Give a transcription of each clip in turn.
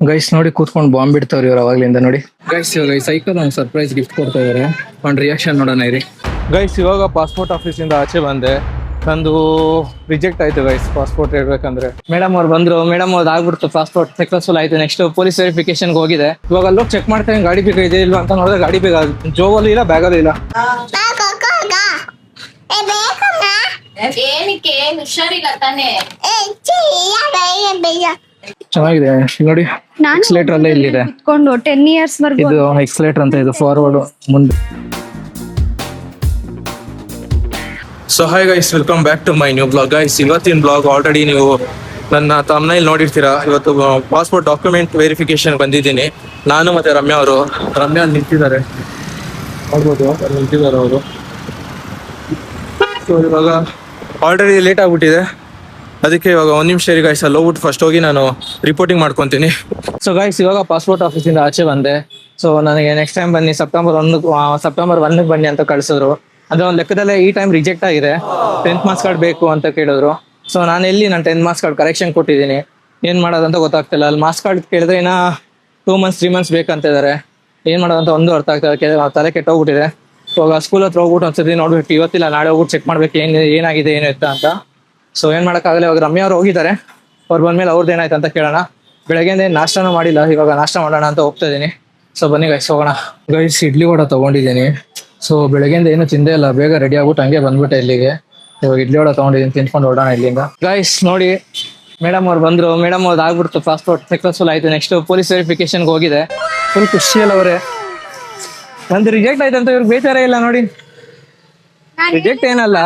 Guys ನೋಡಿ ಕೂತ್ಕೊಂಡು bomb ಬಿಡ್ತಾವ್ರಿ ಇವ್ರು ಅವಾಗ್ಲಿಂದ ನೋಡಿ. ಗೈಸ್ ಇವಾಗ ಈ ಸೈಕಲ್ ಒಂದು ಸರ್ಪ್ರೈಸ್ ಗಿಫ್ಟ್ ಕೊಡ್ತಾ ಇದಾರೆ. ಒಂದು ರಿಯಾಕ್ಷನ್ ನೋಡೋಣ ಇರಿ. ಗೈಸ್ ಇವಾಗ ಪಾಸ್ಪೋರ್ಟ್ ಆಫೀಸಿಂದ ಆಚೆ ಬಂದೆ. ನಂದು ರಿಜೆಕ್ಟ್ ಆಯ್ತು ಗೈಸ್ ಪಾಸ್ಪೋರ್ಟ್ ಇಡ್ಬೇಕಂದ್ರೆ. ಮೇಡಮ್ ಅವ್ರು ಬಂದ್ರು. ಮೇಡಮ್ ಅವ್ರು ಆಗ್ಬಿಡ್ತು, ಪಾಸ್ಪೋರ್ಟ್ ಸಕ್ಸಸ್ಫುಲ್ ಆಯ್ತು. ನೆಕ್ಸ್ಟ್ ಪೊಲೀಸ್ ವೆರಿಫಿಕೇಶನ್ಗೆ ಹೋಗಿದೆ. ಇವಾಗ ಅಲ್ಲೋಗಿ ಚೆಕ್ ಮಾಡ್ತೇನೆ ಗಾಡಿ ಬೇಗ ಇದೆ ಇಲ್ವಾ ಅಂತ. ನೋಡಿದ್ರೆ ಗಾಡಿ ಬೇಗ ಜೋಬಲ್ಲೂ ಇಲ್ಲ, ಬ್ಯಾಗಲ್ಲೂ ಇಲ್ಲ. ಚೆನ್ನಾಗಿದೆ ನೋಡಿ. ಎಕ್ಸಲೇಟರ್ ಅಲ್ಲೇ ಇಲ್ಲಿದೆ. 10 years ವರ್ಗು ಇದು ಎಕ್ಸಲೇಟರ್ ಅಂತ, ಇದು ಫಾರ್ವರ್ಡ್ ಮುಂದೆ. So hi guys, welcome back to my new blog. Guys ಇವತ್ತಿನ ಬ್ಲಾಗ್ ಆಲ್ರೆಡಿ ನೀವು ನನ್ನ ತಮ್ನೈಲ್ ನೋಡಿರ್ತೀರಾ. ಇವತ್ತು ಪಾಸ್ಪೋರ್ಟ್ ಡಾಕ್ಯುಮೆಂಟ್ ವೆರಿಫಿಕೇಶನ್ ಬಂದಿದ್ದೀನಿ ನಾನು ಮತ್ತೆ ರಮ್ಯಾ ಅವರು. ರಮ್ಯಾ ನಿಂತಿದ್ದಾರೆ, ನೋಡ್ಬೋದು ನಿಂತಿದ್ದಾರೆ ಅವರು. ಸೊ ಇವಾಗ ಆಲ್ರೆಡಿ ಲೇಟ್ ಆಗ್ಬಿಟ್ಟಿದೆ, ಅದಕ್ಕೆ ಇವಾಗ ಒಂದ್ ನಿಮಿಷ ಇರಿ ಗೈಸ್. ಅಲ್ಲಿ ಹೋಗ್ಬಿಟ್ಟು ಫಸ್ಟ್ ಹೋಗಿ ನಾನು ರಿಪೋರ್ಟಿಂಗ್ ಮಾಡ್ಕೊತೀನಿ. ಸೊ ಗೈಸ್ ಇವಾಗ ಪಾಸ್ಪೋರ್ಟ್ ಆಫೀಸಿಂದ ಆಚೆ ಬಂದೆ. ಸೊ ನನಗೆ ನೆಕ್ಸ್ಟ್ ಟೈಮ್ ಬನ್ನಿ, ಸೆಪ್ಟೆಂಬರ್ 1ಗೆ ಬನ್ನಿ ಅಂತ ಕಳಿಸಿದ್ರು. ಅಂದ್ರೆ ಒಂದು ಲೆಕ್ಕದಲ್ಲೇ ಈ ಟೈಮ್ ರಿಜೆಕ್ಟ್ ಆಗಿದೆ. 10th ಮಾರ್ಕ್ಸ್ ಕಾರ್ಡ್ ಬೇಕು ಅಂತ ಕೇಳಿದ್ರು. ಸೊ ನಾನು ಎಲ್ಲಿ ನಾನು 10th ಮಾರ್ಕ್ಸ್ ಕಾರ್ಡ್ ಕರೆಕ್ಷನ್ ಕೊಟ್ಟಿದ್ದೀನಿ, ಏನ್ ಮಾಡೋದಂತ ಗೊತ್ತಾಗ್ತಿಲ್ಲ. ಅಲ್ಲಿ ಮಾರ್ಕ್ಸ್ ಕಾರ್ಡ್ ಕೇಳಿದ್ರೆ ಇನ್ನ 2 months 3 months ಬೇಕಂತ ಇದಾರೆ. ಏನ್ ಮಾಡೋದಂತ ಒಂದು ಅರ್ಥ ಆಗ್ತದೆ, ತಲೆ ಕೆಟ್ಟೋಗ್ಬಿಟ್ಟಿದೆ. ಇವಾಗ ಸ್ಕೂಲ್ ಹತ್ರ ಹೋಗ್ಬಿಟ್ಟು ಒಂದ್ಸತಿ ನೋಡ್ಬೇಕು, ಇವತ್ತಿಲ್ಲ ನಾಳೆ ಹೋಗ್ಬಿಟ್ಟು ಚೆಕ್ ಮಾಡ್ಬೇಕು ಏನಾಗಿದೆ ಏನು ಎತ್ತ ಅಂತ. ಸೊ ಏನ್ ಮಾಡೋಕ್ಕಾಗಲ್ಲ. ಇವಾಗ ರಮ್ಯಾ ಅವ್ರು ಹೋಗಿದ್ದಾರೆ, ಅವ್ರು ಬಂದ್ಮೇಲೆ ಅವ್ರದ್ದು ಏನಾಯ್ತು ಅಂತ ಕೇಳೋಣ. ಬೆಳಗ್ಗೆಯಿಂದ ನಾಷ್ಟಾನೂ ಮಾಡಿಲ್ಲ, ಇವಾಗ ನಾಷ್ಟ ಮಾಡೋಣ ಅಂತ ಹೋಗ್ತಾ ಇದೀನಿ. ಸೊ ಬನ್ನಿ ಗೈಸ್ ಹೋಗೋಣ. ಗೈಸ್ ಇಡ್ಲಿ ವಡ ತಗೊಂಡಿದ್ದೀನಿ. ಸೊ ಬೆಳಗ್ಗೆಯಿಂದ ಏನು ತಿಂದೇ ಇಲ್ಲ, ಬೇಗ ರೆಡಿ ಆಗ್ಬಿಟ್ಟು ಹಂಗೆ ಬಂದ್ಬಿಟ್ಟೆ ಇಲ್ಲಿಗೆ. ಇವಾಗ ಇಡ್ಲಿ ವಡ ತಗೊಂಡಿದ್ದೀನಿ, ತಿನ್ಕೊಂಡು ಹೊರಡೋಣ ಇಲ್ಲಿಂದ. ಗೈಸ್ ನೋಡಿ ಮೇಡಮ್ ಅವ್ರು ಬಂದ್ರು. ಮೇಡಮ್ ಅವ್ರದ್ದು ಆಗ್ಬಿಡ್ತು, ಪಾಸ್ಪೋರ್ಟ್ ಸಕ್ಸಸ್ಫುಲ್ ಆಯ್ತು. ನೆಕ್ಸ್ಟ್ ಪೊಲೀಸ್ ವೆರಿಫಿಕೇಶನ್ಗೆ ಹೋಗಿದೆ. ಫುಲ್ ಖುಷಿಯಲ್ಲ ಅವರೇ. ನಂದು ರಿಜೆಕ್ಟ್ ಆಯ್ತು ಅಂತ ಇವ್ರಿಗೆ ಬೇಜಾರೇ ಇಲ್ಲ ನೋಡಿ. ರಿಜೆಕ್ಟ್ ಏನಲ್ಲ,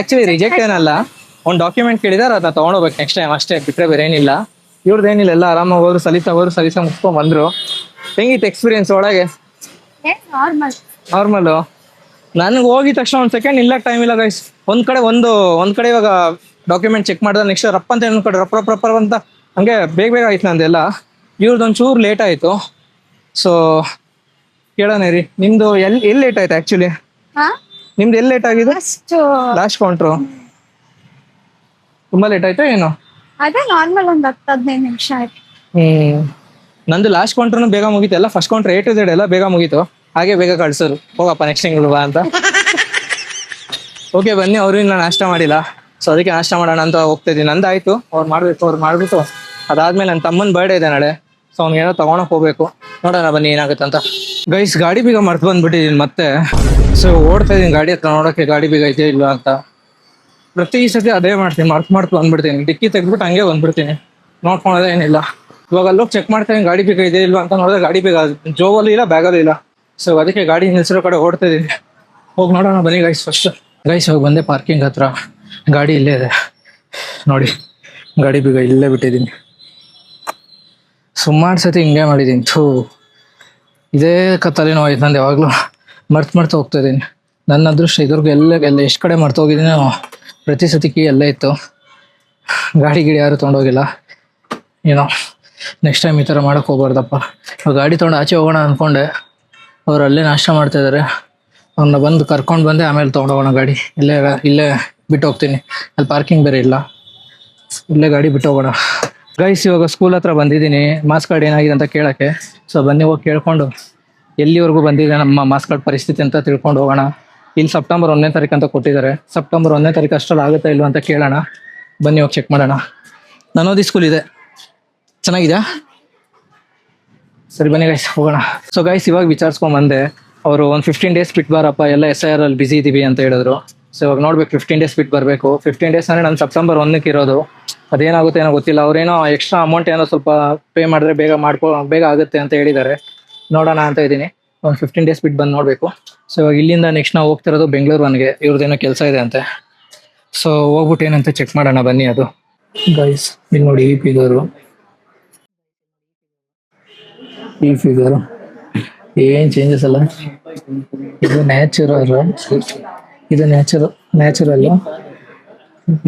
ಆಕ್ಚುಲಿ ರಿಜೆಕ್ಟ್ ಏನಲ್ಲ, ಒಂದು ಡಾಕ್ಯುಮೆಂಟ್ ಕೇಳಿದಾರೆ, ಅದನ್ನ ತಗೊಂಡೋಗ್ಬೇಕು ನೆಕ್ಸ್ಟ್ ಟೈಮ್ ಅಷ್ಟೇ, ಬಿಟ್ರೆ ಬೇರೆ ಏನಿಲ್ಲ. ಇವ್ರದ್ದು ಏನಿಲ್ಲ, ಎಲ್ಲ ಆರಾಮಾಗಿ ಹೋದ್ರು, ಸಲೀಸ ಮುಗಿಸ್ಕೊಂಡ್ ಬಂದ್ರು. ಹೆಂಗಿತ್ತು ಎಕ್ಸ್ಪೀರಿಯನ್ಸ್ ಒಳಗೆ? ನಾರ್ಮಲ್. ನನಗೆ ಹೋಗಿದ ತಕ್ಷಣ ಒಂದ್ ಸೆಕೆಂಡ್ ಇಲ್ಲ, ಟೈಮ್ ಇಲ್ಲ ಗೈಸ್. ಒಂದ್ ಕಡೆ ಇವಾಗ ಡಾಕ್ಯುಮೆಂಟ್ ಚೆಕ್ ಮಾಡಿದ್ರೆ ನೆಕ್ಸ್ಟ್ ರಪ್ಪ ಅಂತ ಇನ್ನೊಂದ್ ಕಡೆ ರಪ್ಪ ಅಂತ ಹಂಗೆ ಬೇಗ ಆಯ್ತು ನಂದೆಲ್ಲ. ಇವ್ರದ್ದು ಒಂಚೂರು ಲೇಟ್ ಆಯ್ತು. ಸೊ ಕೇಳೋಣ ರೀ, ನಿಮ್ದು ಎಲ್ಲಿ ಲೇಟ್ ಆಯ್ತು ಆಕ್ಚುಲಿ? ನಿಮ್ದು ಎಲ್ಲಿ ಲೇಟ್ ಆಗಿದೆ? ಲಾಸ್ಟ್ ಕೌಂಟ್ರು ತುಂಬಾ ಲೇಟ್ ಆಯ್ತಾ ಏನು? ಅದೇ ನಾರ್ಮಲ್ ಒಂದು 10-15 ನಿಮಿಷ ಆಯ್ತು. ನಂದು ಲಾಸ್ಟ್ ಕೌಂಟ್ರೂ ಬೇಗ ಮುಗೀತು, ಎಲ್ಲ first counter A to Z ಎಲ್ಲ ಬೇಗ ಮುಗೀತು. ಹಾಗೆ ಬೇಗ ಕಳ್ಸೋರು, ಹೋಗಪ್ಪ ನೆಕ್ಸ್ಟ್ ತಿಂಗಳು ಬಾ ಅಂತ. ಓಕೆ ಬನ್ನಿ, ಅವರು ಇನ್ನ ನಾಷ್ಟ ಮಾಡಿಲ್ಲ. ಸೊ ಅದಕ್ಕೆ ನಾಷ್ಟ ಮಾಡೋಣ ಅಂತ ಹೋಗ್ತಾ ಇದ್ದೀನಿ. ನಂದಾಯ್ತು, ಅವ್ರು ಮಾಡ್ಬಿಟ್ಟು ಅದಾದ್ಮೇಲೆ ನನ್ನ ತಮ್ಮನ ಬರ್ಡೇ ಇದೆ ನಾಳೆ. ಸೊ ಅವ್ನಿಗೇನೋ ತಗೊಳಕ್ ಹೋಗ್ಬೇಕು, ನೋಡೋಣ ಬನ್ನಿ ಏನಾಗುತ್ತೆ ಅಂತ. ಗೈಸ್ ಗಾಡಿ ಬೀಗ ಮರ್ತು ಬಂದ್ಬಿಟ್ಟಿದ್ದೀನಿ ಮತ್ತೆ. ಸೊ ಓಡ್ತಾ ಇದೀನಿ ಗಾಡಿ ಹತ್ರ ನೋಡೋಕೆ ಗಾಡಿ ಬೀಗ ಇದೆಯಾ ಇಲ್ವಾ ಅಂತ. ಪ್ರತಿ ಸತಿ ಅದೇ ಮಾಡ್ತೀನಿ, ಮರ್ತು ಬಂದ್ಬಿಡ್ತೀನಿ. ಡಿಕ್ಕಿ ತೆಗ್ಬಿಟ್ಟು ಹಂಗೆ ಬಂದ್ಬಿಡ್ತೀನಿ, ನೋಡ್ಕೊಳೋದೇ ಏನಿಲ್ಲ. ಇವಾಗ ಅಲ್ಲೋಗಿ ಚೆಕ್ ಮಾಡ್ತೀನಿ ಗಾಡಿ ಬೀಗ ಇದೆಯಾ ಇಲ್ವಾ ಅಂತ. ನೋಡಿದ್ರೆ ಗಾಡಿ ಬೀಗ ಜೋಬಲ್ಲೂ ಇಲ್ಲ, ಬ್ಯಾಗಲ್ಲೂ ಇಲ್ಲ. ಸೊ ಅದಕ್ಕೆ ಗಾಡಿ ನಿಲ್ಸಿರೋ ಕಡೆ ಓಡ್ತಾ ಇದೀನಿ. ಹೋಗಿ ನೋಡೋಣ ಬನ್ನಿ ಗೈಸ್ ಫಸ್ಟ್. ಗೈಸ್ ಹೋಗಿ ಬಂದೆ ಪಾರ್ಕಿಂಗ್ ಹತ್ರ, ಗಾಡಿ ಇಲ್ಲೇ ಇದೆ ನೋಡಿ. ಗಾಡಿ ಬೀಗ ಇಲ್ಲೇ ಬಿಟ್ಟಿದ್ದೀನಿ. ಸುಮಾರು ಸತಿ ಹಿಂಗೆ ಮಾಡಿದ್ದೀನಿ. ಇದೇ ತಲೆನೋವು ಆಯ್ತು ನಂದು, ಯಾವಾಗಲೂ ಮರ್ತು ಹೋಗ್ತಾ ಇದ್ದೀನಿ. ನನ್ನ ಅದೃಷ್ಟ ಇದ್ರಿಗೂ ಎಲ್ಲ ಎಷ್ಟು ಕಡೆ ಮರ್ತು ಹೋಗಿದ್ದೀನಿ. ಪ್ರತಿ ಸತಿ ಕೀ ಎಲ್ಲೇ ಇತ್ತು. ಗಾಡಿ ಯಾರು ತೊಗೊಂಡೋಗಿಲ್ಲ. ಏನೋ ನೆಕ್ಸ್ಟ್ ಟೈಮ್ ಈ ಥರ ಮಾಡೋಕೆ ಹೋಗ್ಬಾರ್ದಪ್ಪ. ಗಾಡಿ ತೊಗೊಂಡು ಆಚೆ ಹೋಗೋಣ ಅಂದ್ಕೊಂಡೆ, ಅವ್ರು ಅಲ್ಲೇ ನಾಷ್ಟ ಮಾಡ್ತಾ ಇದ್ದಾರೆ. ಅವ್ರನ್ನ ಬಂದು ಕರ್ಕೊಂಡು ಬಂದೆ, ಆಮೇಲೆ ತೊಗೊಂಡೋಗೋಣ ಗಾಡಿ. ಇಲ್ಲೇ ಬಿಟ್ಟು ಹೋಗ್ತೀನಿ, ಅಲ್ಲಿ ಪಾರ್ಕಿಂಗ್ ಬೇರೆ ಇಲ್ಲ. ಇಲ್ಲೇ ಗಾಡಿ ಬಿಟ್ಟು ಹೋಗೋಣ. ಗೈಸ್ ಇವಾಗ ಸ್ಕೂಲ್ ಹತ್ರ ಬಂದಿದ್ದೀನಿ, ಮಾರ್ಕ್ಸ್ ಕಾರ್ಡ್ ಏನಾಗಿದೆ ಅಂತ ಕೇಳೋಕ್ಕೆ. ಸೊ ಬನ್ನಿ ಹೋಗಿ ಕೇಳ್ಕೊಂಡು ಎಲ್ಲಿವರೆಗೂ ಬಂದಿದೆ ನಮ್ಮ ಮಾರ್ಕ್ಸ್ ಕಾರ್ಡ್ ಪರಿಸ್ಥಿತಿ ಅಂತ ತಿಳ್ಕೊಂಡು ಹೋಗೋಣ. ಇಲ್ಲಿ ಸೆಪ್ಟೆಂಬರ್ 1ನೇ ತಾರೀಕು ಅಂತ ಕೊಟ್ಟಿದ್ದಾರೆ. ಸೆಪ್ಟೆಂಬರ್ 1ನೇ ತಾರೀಕು ಅಷ್ಟರಲ್ಲಿ ಆಗುತ್ತಾ ಇಲ್ವಾ ಅಂತ ಕೇಳೋಣ. ಬನ್ನಿ ಹೋಗಿ ಚೆಕ್ ಮಾಡೋಣ. ನನ್ನೋದಿ ಸ್ಕೂಲ್ ಇದೆ, ಚೆನ್ನಾಗಿದೆಯಾ? ಸರಿ ಬನ್ನಿ ಗೈಸ್ ಹೋಗೋಣ. ಸೊ ಗೈಸ್ ಇವಾಗ ವಿಚಾರಿಸ್ಕೊಂಡ್ ಬಂದೆ. ಅವರು ಒಂದು 15 days ಬಿಟ್ಟು ಬಾರಪ್ಪ, ಎಲ್ಲ SIR ಅಲ್ಲಿ ಬಿಸಿ ಇದೀವಿ ಅಂತ ಹೇಳಿದ್ರು. ಸೊ ಇವಾಗ ನೋಡ್ಬೇಕು, 15 days ಬಿಟ್ಟು ಬರಬೇಕು. 15 days ಅಂದರೆ ನಾನು ಸೆಪ್ಟೆಂಬರ್ 1ಕ್ಕೆ ಇರೋದು. ಅದೇನಾಗುತ್ತೆ ಏನೋ ಗೊತ್ತಿಲ್ಲ. ಅವ್ರೇನೋ ಎಕ್ಸ್ಟ್ರಾ ಅಮೌಂಟ್ ಏನೋ ಸ್ವಲ್ಪ ಪೇ ಮಾಡಿದ್ರೆ ಬೇಗ ಆಗುತ್ತೆ ಅಂತ ಹೇಳಿದ್ದಾರೆ. ನೋಡೋಣ ಅಂತ ಇದ್ದೀನಿ. ಒಂದು 15 days ಬಿಟ್ಟು ಬಂದು ನೋಡಬೇಕು. ಸೊ ಇವಾಗ ಇಲ್ಲಿಂದ ನೆಕ್ಸ್ಟ್ ನಾವು ಹೋಗ್ತಿರೋದು ಬೆಂಗಳೂರು 1ಗೆ. ಇವ್ರದ್ದೇನೋ ಕೆಲಸ ಇದೆ ಅಂತೆ. ಸೊ ಹೋಗ್ಬಿಟ್ಟು ಏನಂತ ಚೆಕ್ ಮಾಡೋಣ ಬನ್ನಿ. ಅದು ಗೈಸ್ ಇಲ್ಲಿ ನೋಡಿ, ಈ ಫಿಗರು ಏನ್ ಚೇಂಜಸ್ ಅಲ್ಲ. ಇದು ನ್ಯಾಚುರಲ್,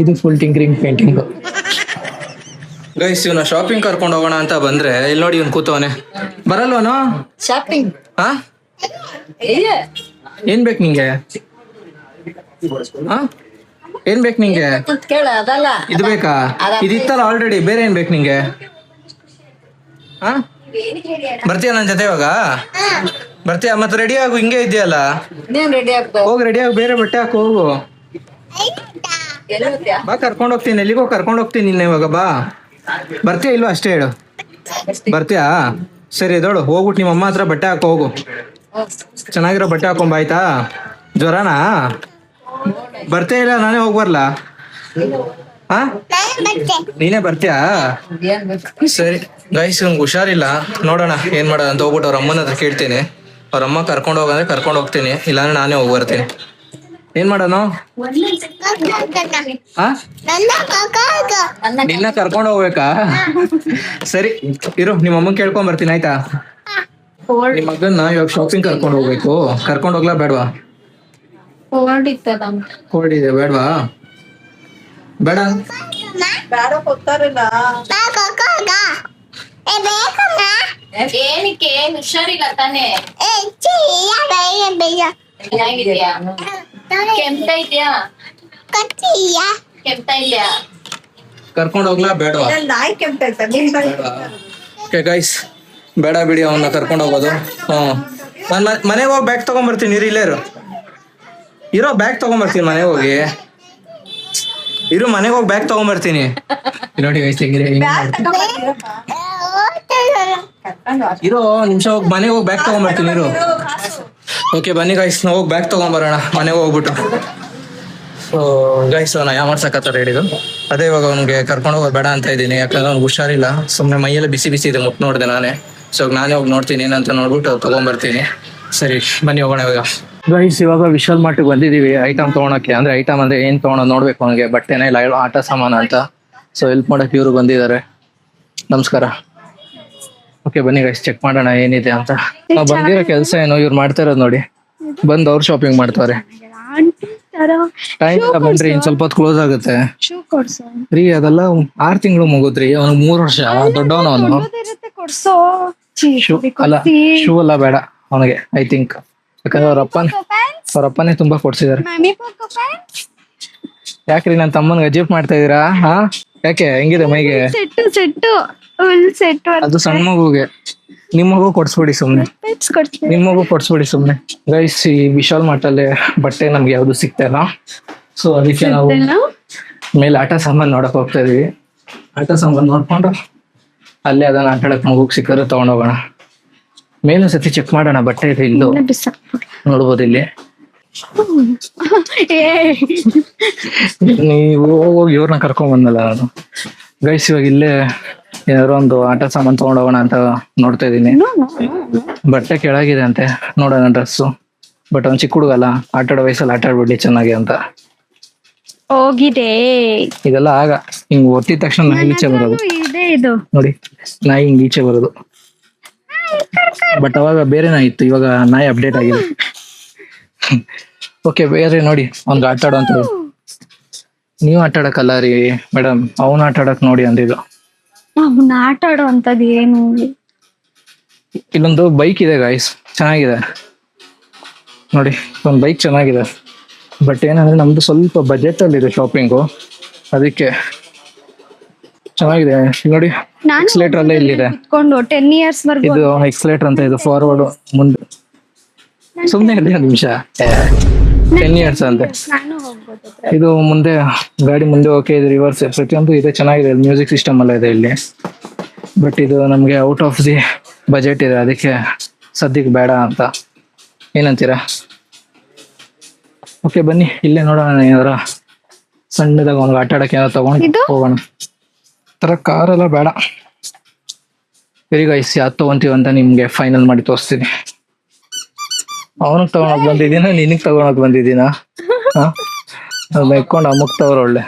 ಇದು ಫುಲ್ ಟಿಂಕರಿಂಗ್ ಪೇಂಟಿಂಗ್. ಗೈಸ್ ಇವನ ಶಾಪಿಂಗ್ ಕರ್ಕೊಂಡು ಹೋಗೋಣ ಅಂತ ಬಂದ್ರೆ, ಇಲ್ಲಿ ನೋಡಿ ಇವ್ನು ಕೂತವನೆ. ಬರಲ್ವನೋ ಶಾಪಿಂಗ್? ಹಾ ಏನ್ ಬೇಕು ನಿಂಗೆ? ಏನ್ ಬೇಕು ನಿಂಗೆ? ಇದು ಬೇಕಾ? ಇದಿತ್ತಲ್ಲ ಆಲ್ರೆಡಿ, ಬೇರೆ ಏನ್ ಬೇಕು ನಿಂಗೆ? ಹಾ ಬರ್ತೀಯ ನನ್ನ ಜೊತೆ ಇವಾಗ? ಬರ್ತೀಯ? ಮತ್ತೆ ರೆಡಿ ಆಗು, ಹಿಂಗೆ ಇದೆಯಲ್ಲ. ಹೋಗಿ ರೆಡಿ ಆಗಿ, ಬೇರೆ ಬಟ್ಟೆ ಹಾಕು ಹೋಗು. ಬಾ, ಕರ್ಕೊಂಡು ಹೋಗ್ತೀನಿ. ಎಲ್ಲಿಗೋ ಕರ್ಕೊಂಡು ಹೋಗ್ತೀನಿ ನಿನ್ನ ಇವಾಗ. ಬಾ, ಬರ್ತೀಯ ಇಲ್ವಾ ಅಷ್ಟೇ ಹೇಳು. ಬರ್ತೀಯಾ? ಸರಿ ಎದೋಳು, ಹೋಗ್ಬಿಟ್ಟು ನಿಮ್ಮ ಅಮ್ಮ ಹತ್ರ ಬಟ್ಟೆ ಹಾಕೋ ಹೋಗು. ಚೆನ್ನಾಗಿರೋ ಬಟ್ಟೆ ಹಾಕೊಂಬ ಆಯ್ತಾ? ಜ್ವರನಾ? ಬರ್ತೀಯ ಇಲ್ಲ ನಾನೇ ಹೋಗಿ ಬರ್ಲಾ? ಹಾ, ನೀನೇ ಬರ್ತೀಯಾ? ಸರಿ ಗೈಸ್, ನಂಗೆ ಹುಷಾರಿಲ್ಲ, ನೋಡೋಣ ಏನ್ ಮಾಡೋಣ ಅಂತ ಹೋಗ್ಬಿಟ್ಟು ಅವ್ರ ಅಮ್ಮನ ಹತ್ರ ಕೇಳ್ತೀನಿ. ಅವ್ರ ಅಮ್ಮ ಕರ್ಕೊಂಡು ಹೋಗಂದ್ರೆ ಕರ್ಕೊಂಡು ಹೋಗ್ತೀನಿ, ಇಲ್ಲಾಂದ್ರೆ ನಾನೇ ಹೋಗಿ ಬರ್ತೀನಿ. ಏನ್ ಮಾಡೋಣ? ಹಾ, ನಿನ್ನ ಕರ್ಕೊಂಡು ಹೋಗ್ಬೇಕಾ? ಸರಿ ಇರು, ನಿಮ್ಮ ಅಮ್ಮನ್ ಕೇಳ್ಕೊಂಡ್ ಬರ್ತೀನಿ ಆಯ್ತಾ? ನಿಮ್ಮ ಮಗನ್ನ ಇವಾಗ ಶಾಪಿಂಗ್ ಕರ್ಕೊಂಡು ಹೋಗ್ಬೇಕು. ಕರ್ಕೊಂಡು ಹೋಗ್ಲಾ ಬೇಡವಾ? ಕೋಲ್ಡ್ ಇದೆ, ಬೇಡವಾ? ಬೇಡ ಏನಕ್ಕೆ ಹುಷಾರಿಲ್ಲ ತಾನೇ? ಚೆನ್ನಾಗಿದ್ಯಾ? ಕೆಮ್ತಾ ಇದ್ಯಾ? ಕೆಮ್ತಾ ಇದ್ಯಾ? ಕರ್ಕೊಂಡು ಹೋಗ್ಲಾ ಬೇಡವಾ? ಓಕೆ ಗೈಸ್, ಬೇಡ ಬಿಡಿ ಅವನ್ನ ಕರ್ಕೊಂಡು ಹೋಗೋದು. ನಾನು ಮನೆಗೆ ಹೋಗಿ ಬ್ಯಾಗ್ ತಗೊಂಡ್ಬರ್ತೀನಿ. ಇಲ್ಲೇ ಇರೋ ಬ್ಯಾಗ್ ತಗೊಂಡ್ಬರ್ತೀನಿ. ಮನೆಗೆ ಹೋಗಿ ಮನೆಗೆ ಹೋಗಿ ಬ್ಯಾಗ್ ತಗೊಂಡ್ಬರ್ತೀನಿ. ನೋಡಿ ಗೈಸ್, ಇರೋ ನಿಮಿಷ, ಹೋಗಿ ಮನೆಗೆ ಹೋಗಿ ಬ್ಯಾಗ್ ತಗೊಂಡ್ಬರ್ತೀನಿ. ಓಕೆ ಬನ್ನಿ ಗೈಸ್, ನಾವು ಹೋಗಿ ಬ್ಯಾಗ್ ತಗೊಂಡ್ಬರೋಣ ಮನೆಗೆ ಹೋಗ್ಬಿಟ್ಟು. ಸೊ ಗೈಸ್, ನಾ ಯಾವ ಮಾಡ್ಸಕತ್ತಾರ ಹೇಳಿದ್ದು ಅದೇ. ಇವಾಗ ಅವ್ನಿಗೆ ಕರ್ಕೊಂಡು ಹೋಗೋದು ಬೇಡ ಅಂತ ಇದ್ದೀನಿ, ಯಾಕಂದ್ರೆ ಅವ್ನಿಗೆ ಹುಷಾರಿಲ್ಲ. ಸುಮ್ಮನೆ ಮೈಯೆಲ್ಲ ಬಿಸಿ ಬಿಸಿ ಇದೆ, ಮುಟ್ಟು ನೋಡಿದೆ ನಾನೇ. ಸೊ ನಾನೇ ಹೋಗಿ ನೋಡ್ತೀನಿ ಏನಂತ ನೋಡ್ಬಿಟ್ಟು ತಗೊಂಡ್ಬರ್ತೀನಿ. ಸರಿ ಬನ್ನಿ ಹೋಗೋಣ ಇವಾಗ. ಗೈಸ್, ಇವಾಗ ವಿಶಾಲ್ ಮಾರ್ಟ್ಗೆ ಬಂದಿದ್ದೀವಿ ಐಟಮ್ ತೊಗೊಳಕ್ಕೆ. ಅಂದ್ರೆ ಐಟಮ್ ಅಂದ್ರೆ ಏನ್ ತೊಗೊಳೋದು ನೋಡ್ಬೇಕು ಅವನಿಗೆ. ಬಟ್ಟೆನೇ ಇಲ್ಲ, ಆಟ ಸಾಮಾನು ಅಂತ. ಸೊ ಹೆಲ್ಪ್ ಮಾಡಕ್ಕೆ ಇವರು ಬಂದಿದ್ದಾರೆ. ನಮಸ್ಕಾರ. ಓಕೆ ಬನ್ನಿ ಗೈಸ್, ಚೆಕ್ ಮಾಡೋಣ ಏನಿದೆ ಅಂತ. ನಾವು ಬಂದಿರೋ ಕೆಲಸ ಏನೋ ಇವ್ರು ಮಾಡ್ತಾ ಇರೋದು ನೋಡಿ. ಬಂದು ಅವ್ರು ಶಾಪಿಂಗ್ ಮಾಡ್ತಾರೆ. ಟೈಮ್ ಇಲ್ಲ ಬನ್ರಿ, ಇನ್ ಸ್ವಲ್ಪ ಹೊತ್ತು ಕ್ಲೋಸ್ ಆಗುತ್ತೆ ರೀ. ಅದೆಲ್ಲ 6 ತಿಂಗಳು ಮುಗುದ್ರಿ. ಅವ್ನಿಗೆ 3 ವರ್ಷ, ದೊಡ್ಡವನು ಅವನು. ಶೂ ಅಲ್ಲ, ಶೂ ಅಲ್ಲ ಬೇಡ ಅವನಿಗೆ, ಐ ಥಿಂಕ್. ಯಾಕಂದ್ರೆ ಅವ್ರಪ್ಪನೇ ತುಂಬಾ ಕೊಡ್ಸಿದಾರೆ. ಯಾಕ್ರಿ ನನ್ನ ತಮ್ಮನ್ಗೆ ಅಜೀಬ್ ಮಾಡ್ತಾ ಇದೀರಾ? ಹಾ, ಯಾಕೆ ಹೆಂಗಿದೆ ಮೈಗೆ? ಅದು ಸಣ್ಣ ಮಗುಗೆ. ನಿಮ್ ಮಗು ಕೊಡ್ಸ್ಬಿಡಿ ಸುಮ್ನೆ. ನಿಮ್ ಮಗು ಕೊಡ್ಸ್ಬಿಡಿ ಸುಮ್ನೆ. ಗೈಸ್, ಈ ವಿಶಾಲ್ ಮಾರ್ಟ್ ಅಲ್ಲಿ ಬಟ್ಟೆ ನಮ್ಗೆ ಯಾವ್ದು ಸಿಗ್ತಾ ಇಲ್ಲ. ಸೊ ಅದಕ್ಕೆ ನಾವು ಮೇಲೆ ಆಟ ಸಾಮಾನು ನೋಡಕ್ ಹೋಗ್ತಾ ಇದೀವಿ. ಆಟ ಸಾಮಾನು ನೋಡ್ಕೊಂಡು ಅಲ್ಲೇ ಅದನ್ನ ಆಟ ಆಡಕ್ ಮಗುಗ್ ಸಿಕ್ಕಿದ್ರೆ ತಗೊಂಡೋಗೋಣ. ಮೇಲೊಂದ್ ಸತಿ ಚೆಕ್ ಮಾಡೋಣ ಬಟ್ಟೆ ಇದೆ ಇಲ್ಲೋ ನೋಡ್ಬೋದು ಇಲ್ಲಿ. ನೀವು ಹೋಗಿ ಇವ್ರನ್ನ ಕರ್ಕೊಂಡ್ ಬಂದಲ್ಲ ನಾನು. ಗೈಸ್, ಇವಾಗ ಇಲ್ಲೇ ಏನಾದ್ರು ಒಂದು ಆಟ ಸಾಮಾನು ತಗೊಂಡೋಗೋಣ ಅಂತ ನೋಡ್ತಾ ಇದೀನಿ. ಬಟ್ಟೆ ಕೆಳಗಿದೆ ಅಂತೆ, ನೋಡೋಣ ಡ್ರೆಸ್ಸು. ಬಟ್ ಅವ್ನು ಚಿಕ್ಕ ಹುಡುಗಲ್ಲ, ಆಟ ಆಡೋ ವಯಸ್ಸಲ್ಲಿ ಆಟ ಆಡ್ಬಿಡ್ಲಿ ಚೆನ್ನಾಗಿ ಅಂತ ಹೋಗಿದೆ. ಇದೆಲ್ಲ ಆಗ ಹಿಂಗ್ ಒತ್ತಿದ ತಕ್ಷಣ ನಾಯಿ ಈಚೆ ಬರೋದು ನೋಡಿ. ನಾಯಿ ಹಿಂಗ್ ಈಚೆ ಬರೋದು. ಬಟ್ ಅವಾಗ ಬೇರೆ ನಾಯಿ ಇತ್ತು, ಇವಾಗ ನಾಯಿ ಅಪ್ಡೇಟ್ ಆಗಿದೆ. ಓಕೆ, ಬೇರೆ ನೋಡಿ ಅವ್ನ್ಗೆ ಆಟ ಆಡೋ ಅಂತ. ನೀವ್ ಆಟ ಆಡಕ್ಕಲ್ಲ ರೀ ಮೇಡಮ್, ಅವ್ನ ಆಟ ಆಡಕ್ ನೋಡಿ ಅಂದಿದ್ದು. ಅವ್ನ ಆಟ ಆಡೋ ಅಂತದ್ ಏನು? ಇಲ್ಲೊಂದು ಬೈಕ್ ಇದೆ ಗಾಯ್ಸ್, ಚೆನ್ನಾಗಿದೆ ನೋಡಿ. ಒಂದು ಬೈಕ್ ಚೆನ್ನಾಗಿದೆ. ಬಟ್ ಏನಂದ್ರೆ ನಮ್ದು ಸ್ವಲ್ಪ ಬಜೆಟ್ ಅಲ್ಲಿ ಇದೆ ಶಾಪಿಂಗು, ಅದಕ್ಕೆ ಚೆನ್ನಾಗಿದೆ ನೋಡಿ. ಎಕ್ಸ್ಲೇಟರ್ ಅಲ್ಲೇ ಇಲ್ಲಿದೆ. 10 years ವರ್ಗು ಇದು ಎಕ್ಸ್ಲೇಟರ್ ಅಂತ, ಇದು ಫಾರ್ವರ್ಡ್ ಮುಂದೆ. ಸುಮ್ನೆ ಇರ್ಲಿ ಒಂದು ನಿಮಿಷ. 10 years ಅಂತೆ. ನಾನು ಹೋಗ್ಬೋದು. ಇದು ಮುಂದೆ ಗಾಡಿ ಮುಂದೆ ಓಕೆ, ಇದು ರಿವರ್ಸ್, ಪ್ರತಿಯೊಂದು ಇದೆ, ಚೆನ್ನಾಗಿದೆ. ಮ್ಯೂಸಿಕ್ ಸಿಸ್ಟಮ್ ಎಲ್ಲ ಇದೆ ಇಲ್ಲಿ. ಬಟ್ ಇದು ನಮ್ಗೆ ಔಟ್ ಆಫ್ ದಿ ಬಜೆಟ್ ಇದೆ, ಅದಕ್ಕೆ ಸದ್ಯಕ್ಕೆ ಬೇಡ ಅಂತ. ಏನಂತೀರಾ? ಓಕೆ ಬನ್ನಿ, ಇಲ್ಲೇ ನೋಡೋಣ ಏನಾರ ಸಣ್ಣದಾಗ ಒಂದು ಆಟ ಆಡಕ್ಕೆ ಏನಾದ್ರು ತಗೊಂಡು ಹೋಗೋಣ. ತರ ಕಾರೆಲ್ಲ ಬೇಡ. ವೆರಿ ಗೈಸ್, ಯಾವ್ದು ತಗೊಂತೀವಿ ಅಂತ ನಿಮ್ಗೆ ಫೈನಲ್ ಮಾಡಿ ತೋರಿಸ್ತೀನಿ. ಅವನಿಗೆ ತಗೊಳಕ್ ಬಂದಿದ್ದೀನ, ನಿನಗ್ ತಗೊಳಕ್ ಬಂದಿದ್ದೀನ? ಇಟ್ಕೊಂಡು ಮುಕ್ತವ್ರು ಒಳ್ಳೆ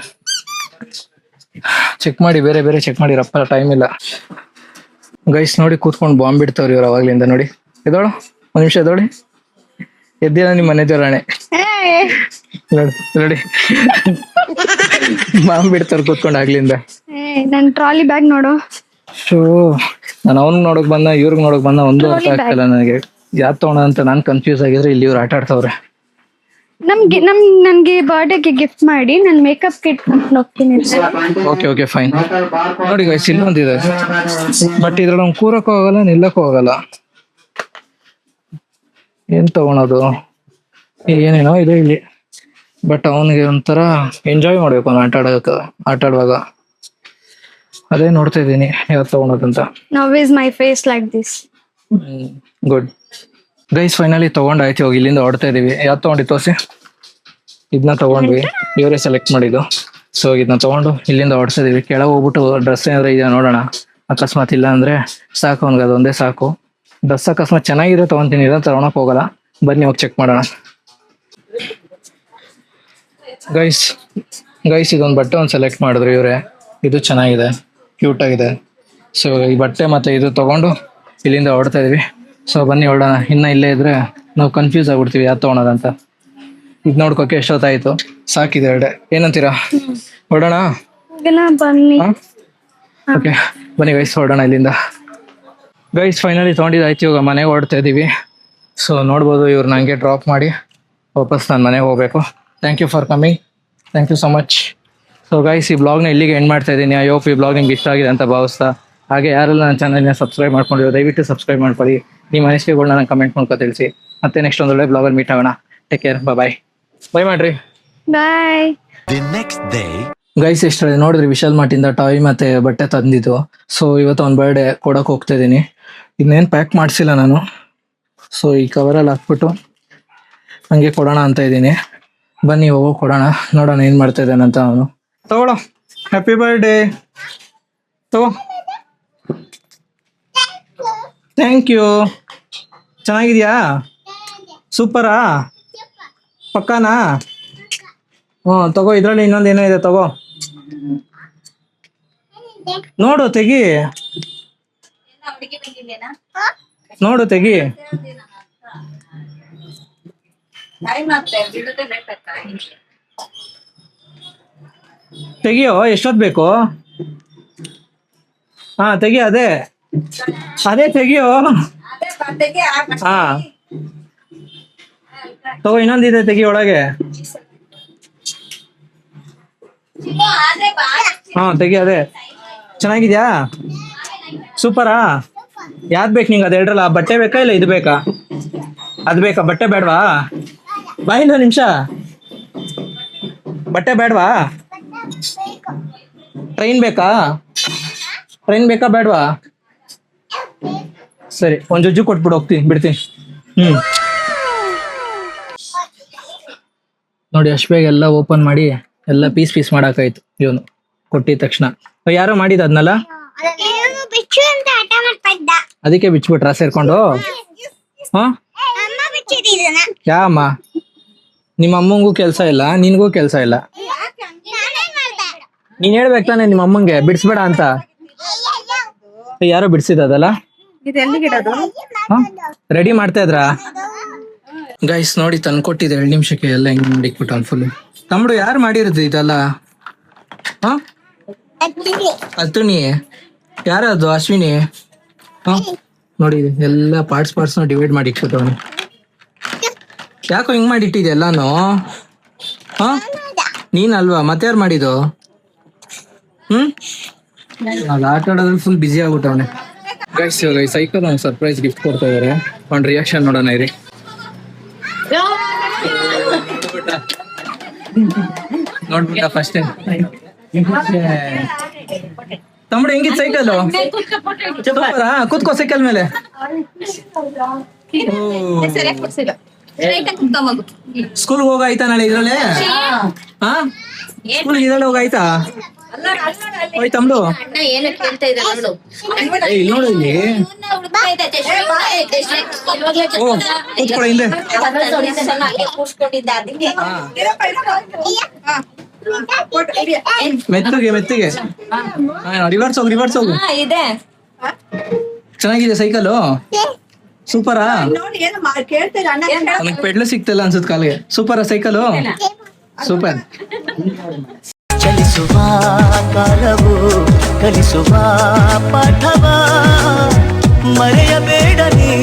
ಚೆಕ್ ಮಾಡಿ, ಬೇರೆ ಬೇರೆ ಚೆಕ್ ಮಾಡಿ. ರಪ್ಪ ಟೈಮ್ ಇಲ್ಲ ಗೈಸ್. ನೋಡಿ ಕೂತ್ಕೊಂಡು ಬಾಂಬ್ ಬಿಡ್ತಾವ್ರಿ ಇವ್ರು ಅವಾಗ್ಲಿಂದ. ನೋಡಿ ಎದೋಳು, ಒಂದ್ ನಿಮಿಷ ಎದೋಳಿ. ಎದ್ದಿಲ್ಲ ನಿಮ್ಮ ಮನೆ ಜೋರಾಣೆ. ನೋಡಿ ನೋಡಿ ಬಾಂಬ್ ಬಿಡ್ತಾರ ಕೂತ್ಕೊಂಡು ಆಗ್ಲಿಂದ. ನನ್ ಟ್ರಾಲಿ ಬ್ಯಾಗ್ ನೋಡು. ಶೋ, ನಾನು ಅವ್ನಿಗೆ ನೋಡಕ್ ಬಂದ, ಇವ್ರಿಗೆ ನೋಡಕ್ ಬಂದ, ಒಂದು ಅರ್ಥ ಆಗ್ತಿಲ್ಲ ನನಗೆ. ಯಾವ್ದು ತಗೋಣ ಅಂತ ನಾನ್ ಕನ್ಫ್ಯೂಸ್ ಆಗಿದ್ರೆ ಇಲ್ಲಿ ಇವ್ರು ಆಟ ಆಡ್ತಾವ್ರೆ. ನನ್ಗೆ ಬರ್ಡೇಗೆ ಗಿಫ್ಟ್ ಮಾಡಿ ನಾನು ಮೇಕಪ್ ಕಿಟ್ ಹೋಗ್ತೀನಿ ಓಕೆ ಫೈನ್. ನೋಡಿ ಗೈಸ್ ಇಲ್ಲೊಂದಿದೆ, ಬಟ್ ಇದ್ರಲ್ಲಿ ಅವ್ನು ಕೂರಕ್ಕೂ ಹೋಗಲ್ಲ ನಿಲ್ಲಕ್ಕೂ ಹೋಗಲ್ಲ. ಏನ್ ತಗೊಳೋದು, ಏನೇನೋ ಇದೆ ಇಲ್ಲಿ, ಬಟ್ ಅವನಿಗೆ ಒಂಥರ ಎಂಜಾಯ್ ಮಾಡ್ಬೇಕು ಅವ್ನು ಆಟ ಆಡುವಾಗ. ಅದೇ ನೋಡ್ತಾ ಇದ್ದೀನಿ ಯಾವ್ದು ತಗೊಳೋದಂತ. Now is my face like this. Good guys, finally ತಗೊಂಡಾಯ್ತು. ಇವಾಗ ಇಲ್ಲಿಂದ ಹೊಡ್ತಾ ಇದೀವಿ. ಯಾವ್ದು ತಗೊಂಡಿ ತೋರಿಸಿ. ಇದನ್ನ ತಗೊಂಡ್ವಿ, ಇವರೇ ಸೆಲೆಕ್ಟ್ ಮಾಡಿದ್ದು. ಸೊ ಇದನ್ನ ತಗೊಂಡು ಇಲ್ಲಿಂದ ಹೊಡ್ತಾ ಇದೀವಿ. ಕೆಳಗೆ ಹೋಗ್ಬಿಟ್ಟು ಡ್ರೆಸ್ ಏನಾದ್ರೆ ಇದೆಯಾ ನೋಡೋಣ. ಅಕಸ್ಮಾತ್ ಇಲ್ಲ ಅಂದ್ರೆ ಸಾಕು, ಅವ್ನಿಗೆ ಅದೊಂದೇ ಸಾಕು. ಡ್ರೆಸ್ ಅಕಸ್ಮಾತ್ ಚೆನ್ನಾಗಿರೋ ತಗೊಂತೀನಿ, ಇರೋ ತಗೊಳಕ್ ಹೋಗಲ್ಲ. ಬನ್ನಿ ಹೋಗಿ ಚೆಕ್ ಮಾಡೋಣ. ಗೈಸ್ ಇದೊಂದು ಬಟ್ಟೆ ಒಂದು ಸೆಲೆಕ್ಟ್ ಮಾಡಿದ್ರು ಇವರೇ. ಇದು ಚೆನ್ನಾಗಿದೆ, ಕ್ಯೂಟ್ ಆಗಿದೆ. ಸೊ ಈ ಬಟ್ಟೆ ಮತ್ತೆ ಇದು ತಗೊಂಡು ಇಲ್ಲಿಂದ ಹೊಡ್ತಾ ಇದೀವಿ. ಸೊ ಬನ್ನಿ ಹೊರಡೋಣ. ಇನ್ನ ಇಲ್ಲೇ ಇದ್ರೆ ನಾವು ಕನ್ಫ್ಯೂಸ್ ಆಗ್ಬಿಡ್ತೀವಿ ಯಾವ್ದು ತಗೊಳೋದಂತ. ಇದು ನೋಡ್ಕೋಕೆ ಎಷ್ಟೊತ್ತಾಯ್ತು, ಸಾಕಿದೆ ಎರಡೆ. ಏನಂತೀರಾ, ಹೊರಡೋಣ? ಬನ್ನಿ. ಓಕೆ ಬನ್ನಿ ಗೈಸ್ ಹೊರಡೋಣ ಇಲ್ಲಿಂದ. ಗೈಸ್ ಫೈನಲಿ ತೊಗೊಂಡಿದ್ದಾಯ್ತು, ಇವಾಗ ಮನೆಗೆ ಹೊರಡ್ತಾ ಇದೀವಿ. ಸೊ ನೋಡ್ಬೋದು ಇವ್ರು ನನಗೆ ಡ್ರಾಪ್ ಮಾಡಿ ವಾಪಸ್ ನಾನು ಮನೆಗೆ ಹೋಗ್ಬೇಕು. Thank you for coming, thank you so much. So guys ಈ ಬ್ಲಾಗ್ನ ಇಲ್ಲಿಗೆ ಎಂಡ್ ಮಾಡ್ತಾ ಇದ್ದೀನಿ. ಐ ಹೋಪ್ ಈ ಬ್ಲಾಗ್ ನಿಮ್ಗೆ ಇಷ್ಟ ಆಗಿದೆ ಅಂತ ಭಾವಿಸ್ತಾ, ಹಾಗೆ ಯಾರೆಲ್ಲ ನನ್ನ ಚಾನಲ್ನ ಸಬ್ಸ್ಕ್ರೈಬ್ ಮಾಡ್ಕೊಂಡಿರೋ ದಯವಿಟ್ಟು ಸಬ್ಸ್ಕ್ರೈಬ್ ಮಾಡ್ಕೊಳ್ಳಿ. ನಿಮ್ಮ ಅನಿಸಿಕೆಗಳನ್ನ ನಾನು ಕಮೆಂಟ್ ಮಾಡ್ಕೊ ತಿಳಿಸಿ. ಮತ್ತೆ ನೆಕ್ಸ್ಟ್ ಒಂದು ಒಳ್ಳೆ ಬ್ಲಾಗಲ್ಲಿ ಮೀಟ್ ಆಗೋಣ. ಟೇಕ್ ಕೇರ್, ಬಾಯ್ ಮಾಡ್ರಿ. ಬಾಯ್. ಗೈಸ್ ಎಷ್ಟು ನೋಡಿದ್ರಿ, ವಿಶಾಲ್ ಮಾರ್ಟಿಂದ ಟಾಯ್ ಮತ್ತೆ ಬಟ್ಟೆ ತಂದಿದ್ದು. ಸೊ ಇವತ್ತು ಒಂದು ಬರ್ಡೇ ಕೊಡಕ್ಕೆ ಹೋಗ್ತಾ ಇದ್ದೀನಿ. ಇದನ್ನೇನು ಪ್ಯಾಕ್ ಮಾಡಿಸಿಲ್ಲ ನಾನು. ಸೊ ಈ ಕವರಲ್ಲಿ ಹಾಕ್ಬಿಟ್ಟು ಹಂಗೆ ಕೊಡೋಣ ಅಂತ ಇದ್ದೀನಿ. ಬನ್ನಿ ಹೋಗೋ ಕೊಡೋಣ, ನೋಡೋಣ ಏನು ಮಾಡ್ತಾ ಇದ್ದಾನಂತ ಅವನು. ತಗೊಳ್ಳೋ, ಹ್ಯಾಪಿ ಬರ್ಡೇ ತಗೋ. Thank you. ಚೆನ್ನಾಗಿದ್ಯಾ? ಸೂಪರಾ? ಪಕ್ಕಾನಾ? ತಗೋ. ಇದರಲ್ಲಿ ಇನ್ನೊಂದು ಏನೋ ಇದೆ, ತಗೋ. ನೋಡು ತೆಗಿ, ನೋಡು ತೆಗಿ. ತೆಗಿಯೋ, ಎಷ್ಟೊತ್ತು ಬೇಕು? ಹಾ ತೆಗಿ, ಅದೇ ತೆಗಿಯೋ. ಹಾ ತಗೋ, ಇನ್ನೊಂದಿದೆ ತೆಗಿ ಒಳಗೆ. ಹಾ ತೆಗಿ, ಅದೇ. ಚೆನ್ನಾಗಿದ್ಯಾ? ಸೂಪರಾ? ಯಾವ್ದು ಬೇಕು ನಿಂಗೆ? ಅದು ಎರಡಲ್ಲ, ಬಟ್ಟೆ ಬೇಕಾ ಇಲ್ಲ ಇದು ಬೇಕಾ? ಅದು ಬೇಕಾ? ಬಟ್ಟೆ ಬೇಡವಾ? ಬಾ ಇನ್ನೊಂದು ನಿಮಿಷ. ಬಟ್ಟೆ ಬೇಡವಾ? ಟ್ರೈನ್ ಬೇಕಾ? ಟ್ರೈನ್ ಬೇಕಾ ಬೇಡವಾ? ಸರಿ, ಒಂದು ಜುಜ್ಜು ಕೊಟ್ಬಿಡು, ಬಿಡ್ತೀನಿ. ನೋಡಿ ಅಷ್ಟು ಬೇಗ ಎಲ್ಲ ಓಪನ್ ಮಾಡಿ ಎಲ್ಲ ಪೀಸ್ ಮಾಡಾಕಾಯ್ತು ಇವನು ಕೊಟ್ಟಿದ ತಕ್ಷಣ. ಯಾರೋ ಮಾಡಿದ ಅದನ್ನಲ್ಲ, ಅದಕ್ಕೆ ಬಿಚ್ಬಿಟ್ರ ಸೇರ್ಕೊಂಡು? ಹಾ ಯಾಮ್ಮ, ನಿಮ್ಮ ಅಮ್ಮಂಗೂ ಕೆಲ್ಸ ಇಲ್ಲ, ನಿನ್ಗೂ ಕೆಲ್ಸ ಇಲ್ಲ. ನೀನ್ ಹೇಳ್ಬೇಕು ತಾನೆ ನಿಮ್ಮ ಅಮ್ಮಂಗೆ ಬಿಡಿಸ್ಬೇಡ ಅಂತ. ಯಾರೋ ಬಿಡಿಸಿದಲ್ಲ, ರೆಡಿ ಮಾಡ್ತಾ ಇದ್ರಾ? ಗೈಸ್ ನೋಡಿ ತಂದ್ಕೊಟ್ಟಿದ್ದೆ 2 ನಿಮಿಷಕ್ಕೆ ಎಲ್ಲ ಹೆಂಗ್ ಮಾಡಿಕ್ಬಿಟ್ಟು ಅವ್ನು ಫುಲ್. ತಮ್ಮಡು ಯಾರು ಮಾಡಿರೋದು ಇದೆಲ್ಲ? ಹಾ ಅತುನಿ ಯಾರದು? ಅಶ್ವಿನಿ. ಹಾ ನೋಡಿ ಎಲ್ಲ ಪಾರ್ಟ್ಸ್ ಡಿವೈಡ್ ಮಾಡಿ ಇಟ್ಬಿಟ್ಟು ಅವನು. ಯಾಕೋ ಹಿಂಗ್ ಮಾಡಿಟ್ಟಿದ್ದೆ ಎಲ್ಲಾನು? ಹಾ ನೀನಲ್ವಾ, ಮತ್ತೆ ಯಾರು ಮಾಡಿದ್ದು? ಅದು ಆಟ ಆಡೋದ್ರಲ್ಲಿ ಫುಲ್ ಬಿಸಿ ಆಗ್ಬಿಟ್ಟವನೆ. ಗೈಸ್ ಇವಾಗ ಈ ಸೈಕಲ್ ಒಂದು ಸರ್ಪ್ರೈಸ್ ಗಿಫ್ಟ್ ಕೊಡ್ತಾ ಇದಾರೆ. ಅವ್ನ ರಿಯಾಕ್ಷನ್ ನೋಡೋಣ ಇರಿ. ನೋಡ್ಬಿಟ್ಟ ಫಸ್ಟ್ ತಮ್ಮಡು ಹೆಂಗಿತ್ತು ಸೈಕಲ್? ಸೂಪರಾ? ಕೂತ್ಕೋ ಸೈಕಲ್ ಮೇಲೆ. ಸ್ಕೂಲ್ಗೆ ಹೋಗಾಯ್ತಾ ನಾಳೆ ಇದ್ರಲ್ಲೇ? ಹಾ ಸ್ಕೂಲ್ಗೆ ಇದ್ರಲ್ಲಿ ಹೋಗಾಯ್ತಾ? ಓಯ್ ತಮ್ಮಡು, ಇಲ್ಲಿ ನೋಡು, ಇಲ್ಲಿ ಕೂತ್ಕೊಳ ಹಿಂದೆ. ಮೆತ್ತಿಗೆ ರಿವರ್ಸ್ ಹೋಗು. ಚೆನ್ನಾಗಿದೆ ಸೈಕಲ್, ಸೂಪರಾ? ನನಗೆ ಪೆಡ್ಲು ಸಿಗ್ತಿಲ್ಲ ಅನ್ಸುತ್ತೆ ಕಾಲಿಗೆ. ಸೂಪರಾ ಸೈಕಲ್? ಸೂಪರ್. ಚಲಿಸುವ ಕಾಲವು ಕಲಿಸುವ ಪಾಠವ ಮರೆಯಬೇಡ ನೀ.